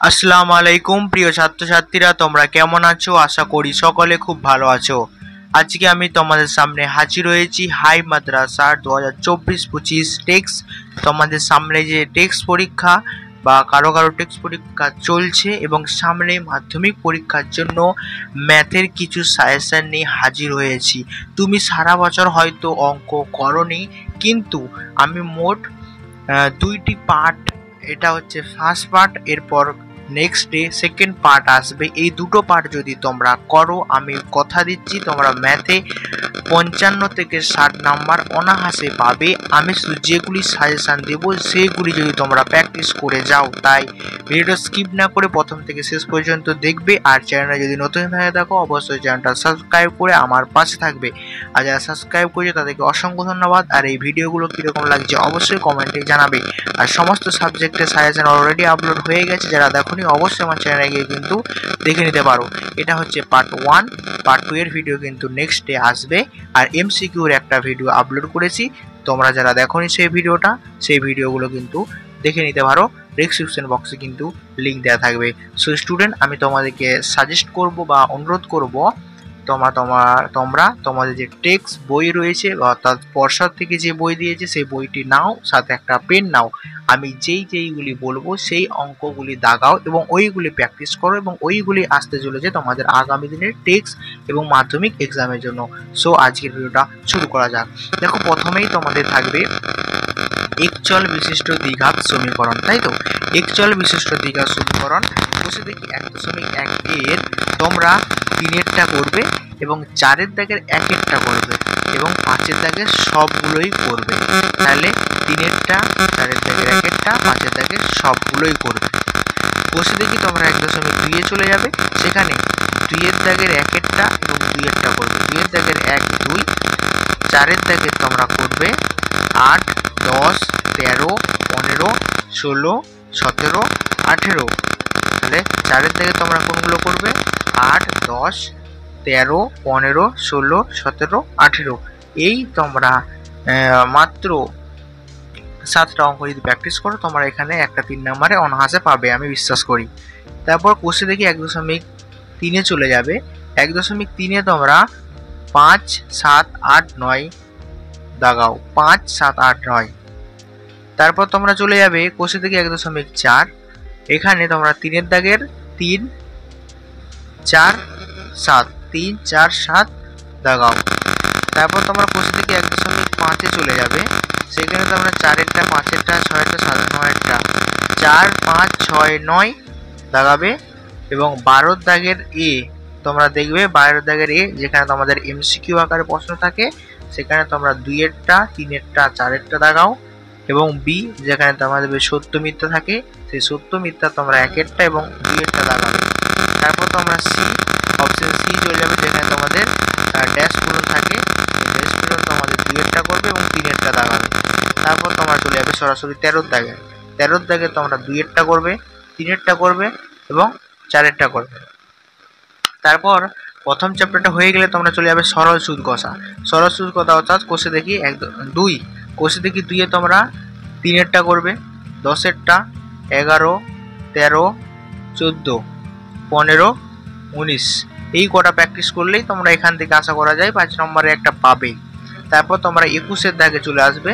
আসসালামু আলাইকুম প্রিয় ছাত্রছাত্রীরা, তোমরা কেমন আছো? আশা করি সকলে খুব ভালো আছো। আজকে আমি তোমাদের সামনে হাজির হয়েছি হাই মাদ্রাসার 2024-25 টেক্সট। তোমাদের সামনে যে টেক্সট পরীক্ষা বা কারো টেক্সট পরীক্ষা চলছে এবং সামনে মাধ্যমিক পরীক্ষার জন্য ম্যাথের কিছু সাজেশন নিয়ে হাজির হয়েছি। তুমি সারা বছর হয়তো অঙ্ক করনি, কিন্তু আমি মোট দুইটি পার্ট, এটা হচ্ছে ফার্স্ট পার্ট, এরপর নেক্সট ডে সেকেন্ড পার্ট আসবে। এই দুটো পার্ট যদি তোমরা করো, আমি কথা দিচ্ছি তোমরা ম্যাথে 55 থেকে 60 নাম্বার অনায়াসে পাবে। আমি শুধু যেগুলি সাজেশান দেবো সেগুলি যদি তোমরা প্র্যাকটিস করে যাও। তাই ভিডিওটা স্কিপ না করে প্রথম থেকে শেষ পর্যন্ত দেখবে। আর চ্যানেলে যদি নতুন হয়ে থাকো অবশ্যই চ্যানেলটা সাবস্ক্রাইব করে আমার পাশে থাকবে। আর যারা সাবস্ক্রাইব করেছে তাদেরকে অসংখ্য ধন্যবাদ। আর এই ভিডিওগুলো কীরকম লাগছে অবশ্যই কমেন্টে জানাবে। আর সমস্ত সাবজেক্টের সাজেশন অলরেডি আপলোড হয়ে গেছে, যারা দেখোনি অবশ্যই আমার চ্যানেলে গিয়ে কিন্তু দেখে নিতে পারো। এটা হচ্ছে পার্ট 1। পার্ট 2 এর ভিডিও কিন্তু নেক্সট ডে আসবে। আর এমসিকিউর একটা ভিডিও আপলোড করেছি, তোমরা যারা দেখোনি সেই ভিডিওগুলো কিন্তু দেখে নিতে পারো। ডেসক্রিপশন বক্সে কিন্তু লিঙ্ক দেওয়া থাকবে। সো স্টুডেন্ট, আমি তোমাদেরকে সাজেস্ট করব বা অনুরোধ করব, তোমরা তোমাদের যে টেক্সট বই রয়েছে অর্থাৎ পর্ষদ থেকে যে বই দিয়েছে সেই বইটি নাও, সাথে একটা পেন নাও। আমি যেইগুলি বলবো সেই অঙ্কগুলি দাগাও এবং ওইগুলি প্র্যাকটিস করো, এবং ওইগুলি আসতে চলেছে তোমাদের আগামী দিনের টেক্সট এবং মাধ্যমিক এক্সামের জন্য। সো আজকের ভিডিওটা শুরু করা যাক। দেখো, প্রথমেই তোমাদের থাকবে একচল বিশিষ্ট দ্বিঘাত সমীকরণ, তাই তো? একচল বিশিষ্ট দ্বিঘাত সমীকরণ বসে দেখি 1.1 এর তোমরা 3-এরটা করবে এবং 4-এর দাগের 1-এরটা করবে এবং 5-এর দাগের সবগুলোই করবে। তাহলে 3-এরটা, 4-এর দাগের 1-এরটা, 5-এর দাগের সবগুলোই করবে। বসে দেখি তোমরা 1.2 এ চলে যাবে, সেখানে 2-এর দাগের 1-এরটা এবং 2-এরটা করবে। 2-এর দাগের 1, 2, 4-এর দাগের তোমরা করবে 8, 10, 13, 15, 16, 17, 18। তাহলে 4-এর দাগে তোমরা কোনগুলো করবে? 8, 10, 13, 15, 16, 17, 18। এই তোমরা মাত্র 7টা অঙ্ক যদি প্র্যাকটিস করো, তোমরা এখানে একটা 3 নম্বরে অনায়াসে পাবে, আমি বিশ্বাস করি। তারপর কোষে দেখি 1.3 এ চলে যাবে। 1.3 এ তোমরা 5, 7, 8, 9 দাগাও। 5, 7, 8, 9। তারপর তোমরা চলে যাবে কোষে দেখি 1.4। এখানে তোমরা 3-এর দাগের 3, 4, 7, 3, 4, 7 দাগাও। তারপর তোমরা কোষে দেখি 1.5 এ চলে যাবে, সেখানে তোমরা 4-এরটা, 5-এরটা, 6-এরটা, 9-এরটা 4, 5, 6, 9 দাগাবে। এবং 12-র দাগের এ তোমরা দেখবে, 12-এর দাগের এ যেখানে তোমাদের এমসিকিউ আকারে প্রশ্ন থাকে, সেখানে তোমরা 2-এরটা, 3-এরটা, 4-এরটা দাগাও। এবং বি যেখানে তোমাদের সত্য মিথ্যা থাকে, সেই সত্য মিথ্যা তোমরা 1-এরটা এবং 2-এরটা দাগাবে। তারপর তোমরা সি, অপশন সি চলে যাবে, যেখানে তোমাদের ড্যাশ পূরণ থাকে, ড্যাশ পূরণ তোমাদের 2-এরটা করবে এবং 3-এরটা দাগাবে। তারপর তোমরা চলে যাবে সরাসরি 13-র দাগে। 13-র দাগে তোমরা 2-এরটা করবে, 3-এরটা করবে এবং 4-এরটা করবে। তারপর প্রথম চ্যাপ্টারটা হয়ে গেলে তোমরা চলে যাবে সরল সুদ কষা। সরল সুদ কষা অর্থাৎ কোষে দেখি 2, কোষে দেখি 2-এ তোমরা 3-এরটা করবে, 10-এরটা, 11, 13, 14, 15, 19। এই কটা প্র্যাকটিস করলেই তোমরা এখান থেকে আশা করা যায় 5 নম্বরে একটা পাবে। তারপর তোমরা 21-এর দাগে চলে আসবে।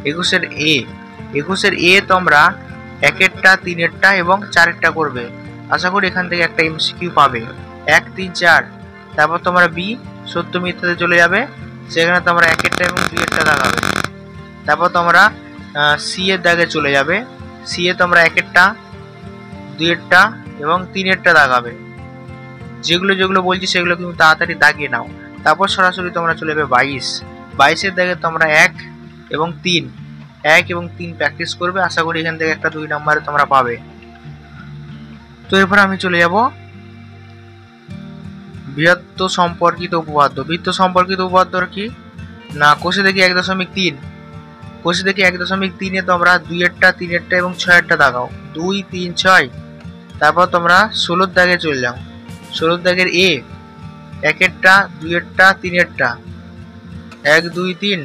21-এর এ তোমরা 1-এরটা, 3-এরটা এবং 4-এরটা করবে। আশা করি এখান থেকে একটা এমসিকিউ পাবে, 1, 3, 4। তারপর তোমরা বি, সত্য মিথ্যাতে চলে যাবে, সেখানে তোমরা 1-এরটা এবং 2-এরটা দাগাবে। তারপর তোমরা সি এর দাগে চলে যাবে। সি এ তোমরা 1-এরটা, 2-এরটা এবং 3-এরটা দাগাবে। যেগুলো বলছি সেগুলো কিন্তু তাড়াতাড়ি দাগিয়ে নাও। তারপর সরাসরি তোমরা চলে যাবে 22-এর দাগে তোমরা 1 এবং 3 প্র্যাকটিস করবে। আশা করি এখান থেকে একটা 2 নম্বরে তোমরা পাবে। তো এরপর আমি চলে যাব বৃত্ত সম্পর্কিত উপপাদ্য। বৃত্ত সম্পর্কিত উপপাদ্য কি না, কোষে দেখি 1.3। কোষে দেখি 1.3-এ তোমরা 2-এরটা, 3-এরটা এবং 6-এরটা দাগাও, 2, 3, 6। তারপর তোমরা 16-র দাগে চলে যাও। 16-র দাগের এ 1-এরটা, 2-এরটা, 3-এরটা, 1, 2, 3।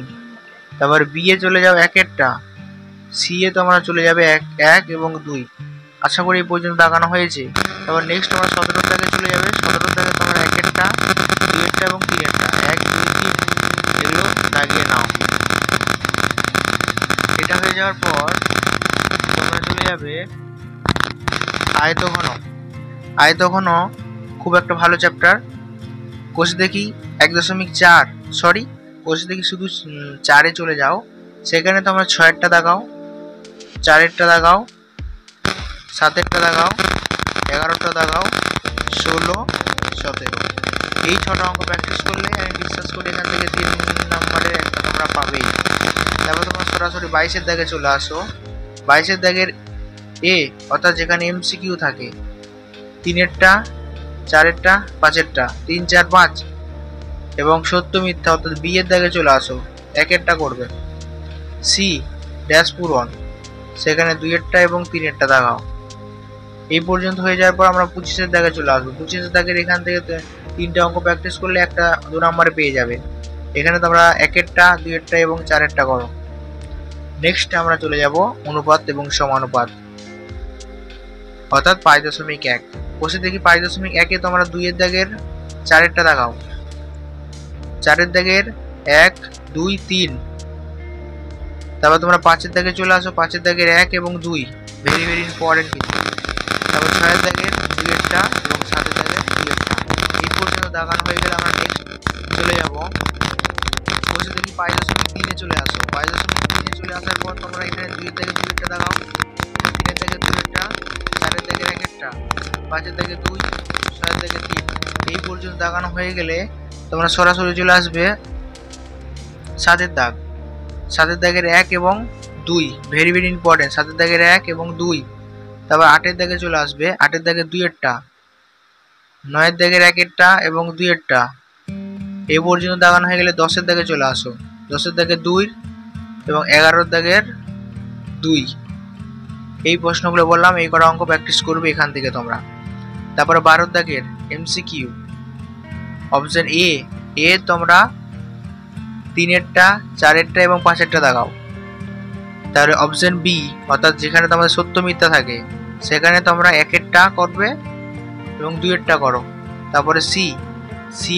তারপর বি এ চলে যাও 1-এরটা। সি এ তোমরা চলে যাবে 1 এবং 2। আশা করি এই পর্যন্ত দাগানো হয়েছে। তারপর নেক্সট তোমরা 17 দাগে চলে যাবে। 17 দাগে তোমরা একেরটা, দুইয়েরটা এবং তিনেরটা, 1 2 3 এগুলো দাগিয়ে নাও। এটা হয়ে যাওয়ার পর তোমরা চলে যাবে আয়তঘন। আয়তঘন খুব একটা ভালো চ্যাপ্টার। কোষে দেখি 1.4 সরি কোষে দেখি শুধু 4-এ চলে যাও। সেখানে তোমরা 6-এরটা দাগাও, 4-এরটা দাগাও, 7-এরটা দাগাও, 11টা দাগাও, 16 17। এই 6টা অঙ্ক প্র্যাকটিস করলে আমি বিশ্বাস করি এখান থেকে 3 নম্বরের একটা তোমরা পাবেই। তারপর তোমরা সরাসরি 22-এর দাগে চলে আসো। 22-এর দাগের এ অর্থাৎ যেখানে এমসিকিউ থাকে, 3-এরটা, 4-এরটা, 5-এরটা, 3 4 5 এবং সত্য মিথ্যা অর্থাৎ বি এর দাগে চলে আসো। 1-এরটা করবে। সি ড্যাশ পূরণ, সেখানে 2-এরটা এবং 3-এরটা দাগাও। এই পর্যন্ত হয়ে যাওয়ার পর আমরা 25-এর দাগে চলে আসবো। 25-এর দাগের এখান থেকে 3টে অঙ্ক প্র্যাকটিস করলে একটা 2 নম্বরে পেয়ে যাবে। এখানে তোমরা 1-এরটা, 2-এরটা এবং 4-এরটা করো। নেক্সট আমরা চলে যাব অনুপাত এবং সমানুপাত অর্থাৎ 5.1। কোষে দেখি 5.1-এ তোমরা 2-এর দাগের 4-এরটা দাগাও। 4-এর দাগের 1 2 3। তারপর তোমরা 5-এর দাগে চলে আসো। 5-এর দাগের 1 এবং 2 ভেরি ভেরি ইম্পর্টেন্ট কিন্তু। তারপর 6-এর দাগের 2-এরটা এবং 7-এর দাগের 2-এরটা। এই পর্যন্ত দাগানো হয়ে গেলে আমরা নেক্সট চলে যাব কোষে দেখি 5.3-এ চলে আসো। 5.3-এ চলে আসার পর তোমরা এখানে 2-এর দাগে 2-এরটা দাগাও, 3-এর দাগে 2-এরটা, 4-এর দাগের 1-এরটা, 5-এর দাগে 2, 6-এর দাগে 3। এই পর্যন্ত দাগানো হয়ে গেলে তোমরা সরাসরি চলে আসবে 7-এর দাগ। 7-এর দাগের 1 এবং 2 ভেরি ভেরি ইম্পর্টেন্ট। 7-এর দাগের 1 এবং 2। তারপর 8-এর দাগে চলে আসবে। 8-এর দাগের 2-এরটা, 9-এর দাগের 1-এরটা এবং 2-এরটা। এই পর্যন্ত দাগানো হয়ে গেলে 10-এর দাগে চলে আসো। 10-এর দাগের 2 এবং 11-এর দাগের 2। এই প্রশ্নগুলো বললাম, এই কটা অঙ্ক প্র্যাকটিস করবে এখান থেকে তোমরা। তারপরে 12-এর দাগের এমসিকিউ অপশন এ তোমরা 3-এরটা, 4-এরটা এবং 5-এরটা দাগাও। তাহলে অপশন বি অর্থাৎ যেখানে তোমাদের সত্য মিথ্যা থাকে সেখানে তোমরা 1-এরটা করবে এবং 2-এরটা করো। তারপরে সি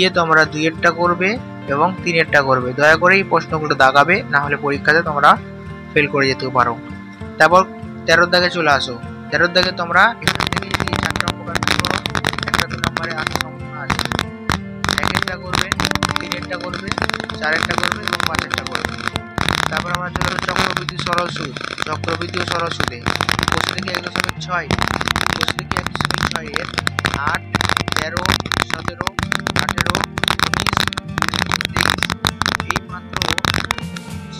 এ তোমরা 2-এরটা করবে এবং 3-এরটা করবে। দয়া করে এই প্রশ্নগুলো দাগাবে, না হলে পরীক্ষাতে তোমরা ফেল করে যেতে পারো। তারপর 13-এর দাগে চলে আসো। 13-এর দাগে তোমরা এখান থেকে যদি 4টা অঙ্ক প্র্যাকটিস করো একটা 2 নম্বরে আসার সম্ভাবনা আছে। 1-এরটা করবে, 3-এরটা করবে, 4-এরটা করবে এবং 5-এরটা করবে। তারপর আমরা চলে যাবো চক্রবৃদ্ধি সরল সুদ। চক্রবৃদ্ধি ও সরল সুদে কোষ থেকে 1.6, কোষ থেকে 1.6 এর 8 13 17 18 19 23 এই মাত্র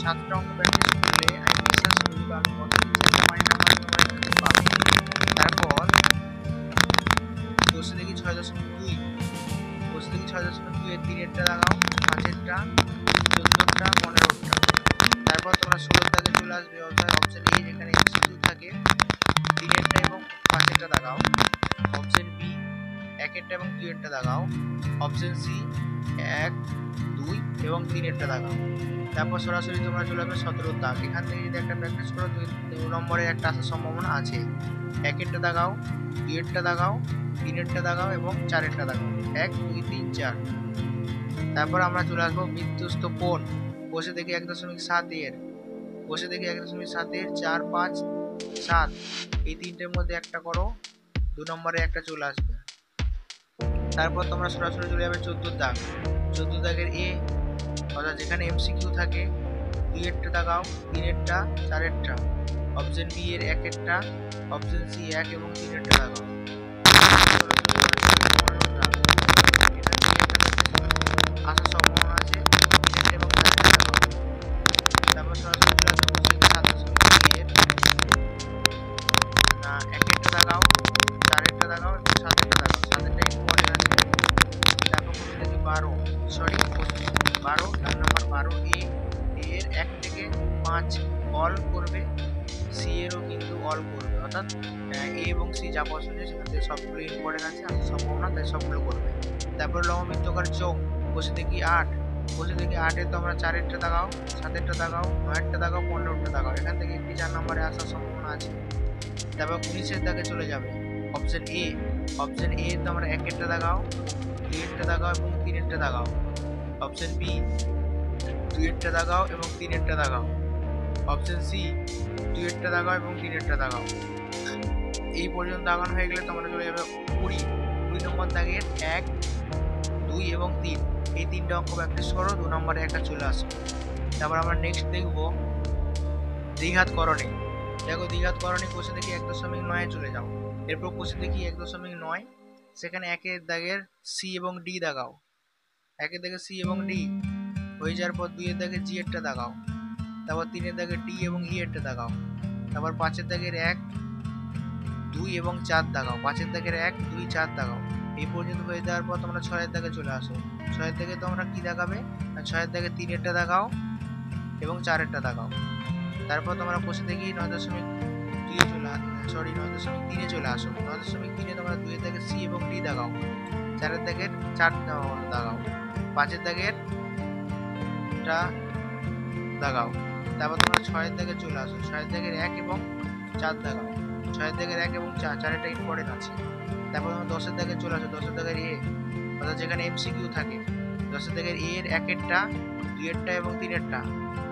7টা অঙ্ক প্র্যাকটিস করলে আমি বিশ্বাস করি বা আমি কথা দিচ্ছি ফাইন নাম্বার তোমরা পাবে। তারপর কোষ থেকে 6.2, কোষ থেকে 6.2 এর 3-এরটা লাগাও, 5-এরটা, 14টা, 15টা। তারপর তোমরা 16-এর দাগে চলে আসবে অর্থাৎ অপশন এ যেখানে এমসিকিউ থাকে 3-এরটা এবং 5-এরটা দাগাও। অপশন বি 1-এরটা এবং 2-এরটা দাগাও। অপশন সি 1 2 এবং 3-এরটা দাগাও। তারপর সরাসরি তোমরা চলে যাবে 17-এর দাগ। এখান থেকে যদি একটা প্র্যাকটিস করো 2 নম্বরে একটা আসার সম্ভাবনা আছে। 1-এরটা দাগাও, 2-এরটা দাগাও, 3-এরটা দাগাও এবং 4-এরটা দাগাও। 1 2 3 4। তারপর আমরা চলে আসবো বিধ্বস্ত কোণ। কোষে দেখি 1.7 এর, কোষে দেখি 1.7 এর 4 5 7 এই 3টের মধ্যে একটা করো, 2 নম্বরে একটা চলে আসবে। তারপর তোমরা সরাসরি চলে যাবে 14-এর দাগ। 14 দাগের এ অর্থাৎ যেখানে এমসিকিউ থাকে 2-এরটা দাগাও, 3-এরটা, 4-এরটা। অপশন বি এর 1-এরটা, অপশন সি 1 এবং 3-এরটা দাগাও। আসার সম্ভাবনা আছে এবং 4-এরটা দাগাও। তারপর সরাসরি চলে আসবে 1-এরটা দাগাও, 4-এরটা দাগাও এবং 7-এরটা দাগাও। 7-এরটা ইম্পর্টেন্ট আছে। তারপর কোষে দেখি 12 তার নাম্বার 12 এর 1 থেকে 5 অল করবে, সি এরও কিন্তু অল করবে অর্থাৎ এ এবং সি যা পছন্দ সেখান থেকে সবগুলো ইম্পর্টেন্ট আছে, আসার সম্ভাবনা, তাই সবগুলো করবে। তারপর লম্ববৃত্তাকার চোখ। কোষে দেখি 8, কোষে দেখি 8-এ তোমরা 4-এরটা দাগাও, 7-এরটা দাগাও, 9-এরটা দাগাও, 15টা দাগাও। এখান থেকে একটি 4 নম্বরে আসার সম্ভাবনা আছে। তারপর 19-এর দাগে চলে যাবে অপশন এ। অপশন এ তোমরা 1-এরটা দাগাও, 2-এরটা দাগাও এবং 3-এরটা দাগাও। অপশন বি 2-এরটা দাগাও এবং 3-এরটা দাগাও। অপশন সি 2-এরটা দাগাও এবং 3-এরটা দাগাও। এই পর্যন্ত দাগানো হয়ে গেলে তোমরা চলে যাবে 20 নম্বর দাগের 1, 2 এবং 3, এই 3টে অঙ্ক প্র্যাকটিস করো, 2 নম্বরে একটা চলে আসবে। তারপর আমরা নেক্সট দেখবো দ্বিঘাতকরণী। দেখো দ্বিঘাতকরণী কোষে দেখি 1.9 চলে যাও। এরপর কোষে দেখি 1.9, সেখানে 1-এর দাগের সি এবং ডি দাগাও। 1-এর দাগের সি এবং ডি হয়ে যাওয়ার পর 2-এর দাগের জি এরটা দাগাও। তারপর 3-এর দাগের ডি এবং ই এরটা দাগাও। তারপর 5-এর দাগের 1, 2 এবং 4 দাগাও। 5-এর দাগের 1, 2, 4 দাগাও। এই পর্যন্ত হয়ে যাওয়ার পর তোমরা 6-এর দাগে চলে আসো। 6-এর দাগে তোমরা কি দাগাবে? 6-এর দাগে 3-এরটা দাগাও এবং 4-এরটা দাগাও। তারপর তোমরা কোষে দেখি 9.2-এ চলে আসো, 9.3-এ চলে আসো। 9.3-এ তোমরা 2-এর দাগের সি এবং ডি দাগাও। 4-এর দাগের 4 দাগাও। 5-এর দাগের টা দাগাও। তারপর তোমরা 6-এর দাগে চলে আসো। 6-এর দাগের 1 এবং 4 দাগাও। 6-এর দাগের 1 এবং 4, 4-এরটা ইম্পর্টেন্ট আছে। তারপর তোমরা 10-এর দাগে চলে আসো। 10-এর দাগের এ, অর্থাৎ যেখানে এমসিকিউ থাকে। 10-এর দাগের এ এর 1-এরটা, 2-এরটা এবং 3-এরটা,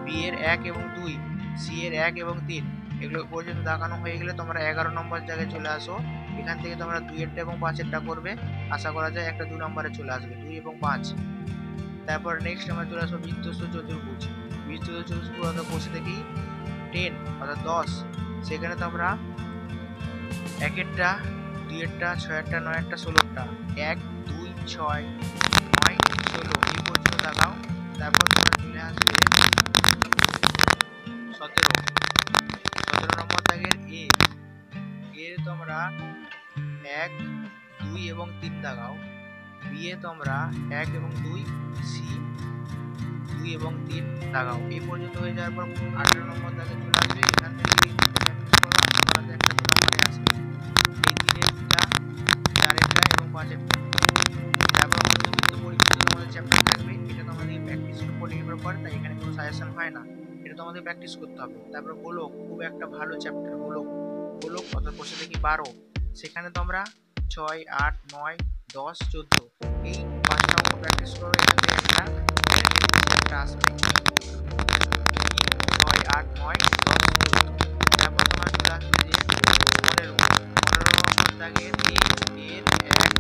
বি এর 1 এবং 2, সি এর 1 এবং 3, এগুলো পর্যন্ত দেখানো হয়ে গেলে তোমরা 11 নম্বর জায়গায় চলে আসো। এখান থেকে তোমরা 2-এরটা এবং 5-এরটা করবে, আশা করা যায় একটা 2 নম্বরে চলে আসবে, 2 এবং 5। তারপর নেক্সট আমরা চলে আসবো বৃত্তস্থ চতুর্ভুজ। বৃত্তস্থ চতুর্ভুজ অর্থাৎ কোষে দেখি 10 অর্থাৎ 10, সেখানে তোমরা 1-এরটা, 2-এরটা, 6-এরটা, 9-এরটা, 16-টা, 1, 2, 6, 9, 16 এই পর্যন্ত দেখাও। তারপর তোমরা চলে আসবে 17 নম্বর দাগের এ। এর তোমরা 1, 2 এবং 3 দাগাও। বি এ তোমরা 1 এবং 2, সি 2 এবং 3 দাগাও। এই পর্যন্ত হয়ে যাওয়ার পর 18 নম্বর দাগে চলে আসবে। এখান থেকে প্র্যাকটিস করো, তোমরা একটা 2 নম্বরে আসবে, এই 3-এরটা, 4-এরটা এবং 5-এরটা। তারপর মধ্যবিত্ত পরিবৃত্ত তোমাদের চ্যাপ্টার থাকবে, এটা তোমাদের প্র্যাকটিসের উপর নির্ভর করে, তাই এখানে কোনো সাজেশন হয় না, এটা তোমাদের প্র্যাকটিস করতে হবে। তারপর গোলক, খুব একটা ভালো চ্যাপ্টার গোলক। গোলক অর্থাৎ কোষে দেখি 12, সেখানে তোমরা 6, 8, 9, 10, 14 এই 5টা অঙ্ক প্র্যাকটিস করো। এখান থেকে একটা আসবে 6, 8, 9, 10, 14। তারপর তোমার চলে আসবে যে 15 নম্বর দাগের এ এর 1,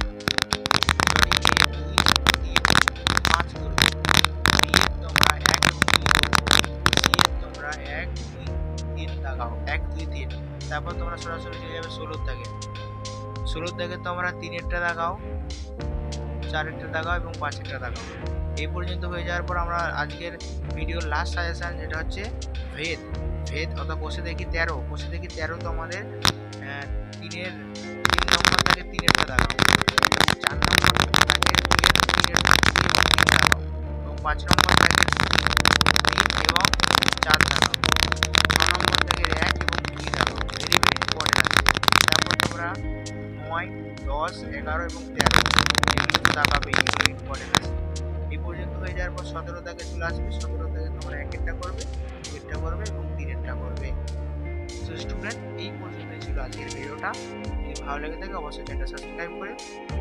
সরি এ 2, 3, 5 করবে। বি তোমরা 1 এবং 2 করবে। সি এর তোমরা 1, 2, 3 দাগাও, 1, 2, 3। তারপর তোমরা সরাসরি চলে যাবে 16 দাগে। 16 দাগে তোমরা 3-এরটা দাগাও, 4-এরটা দাগাও এবং 5-এরটা দাগাও। এই পর্যন্ত হয়ে যাওয়ার পর আমরা আজকের ভিডিওর লাস্ট সাজেশন, যেটা হচ্ছে ভেদ। ভেদ অর্থাৎ কোষে দেখি 13। কোষে দেখি 13 তোমাদের 3 নম্বর দাগে 3-এরটা দাগাও, 4 নম্বর দাগে 3-এরটা দাগাও এবং 5 নম্বর দাগে 3 এবং 4 দাগাও। 6 নম্বর দাগে 1 এবং 2 দাগাও, ভেরি ভেরি ইম্পর্টেন্ট আছে। তারপর তোমরা 9, 10, 11 এবং 13 এগুলো দাগাবে, এগুলো ইম্পর্টেন্ট আছে। এই পর্যন্ত হয়ে যাওয়ার পর 17 দাগে চলে আসবে। 17 দাগে তোমরা 1-এরটা করবে, 2-এরটা করবে এবং 3-এরটা করবে। তো স্টুডেন্ট, এই পর্যন্তই ছিল আজকের ভিডিওটা। যদি ভালো লেগে থাকে অবশ্যই চ্যানেলটা সাবস্ক্রাইব করে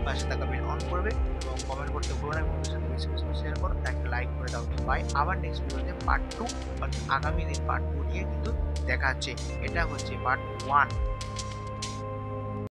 পাশে থাকা বেল অন করবে এবং কমেন্ট করতে ভুলো না, বন্ধুদের সাথে বেশি বেশি শেয়ার করো, একটা লাইক করে দাও। বাই, আবার নেক্সট ভিডিওতে পার্ট 2 অর্থাৎ আগামী দিন পার্ট 2 নিয়ে কিন্তু দেখা হচ্ছে। এটা হচ্ছে পার্ট 1।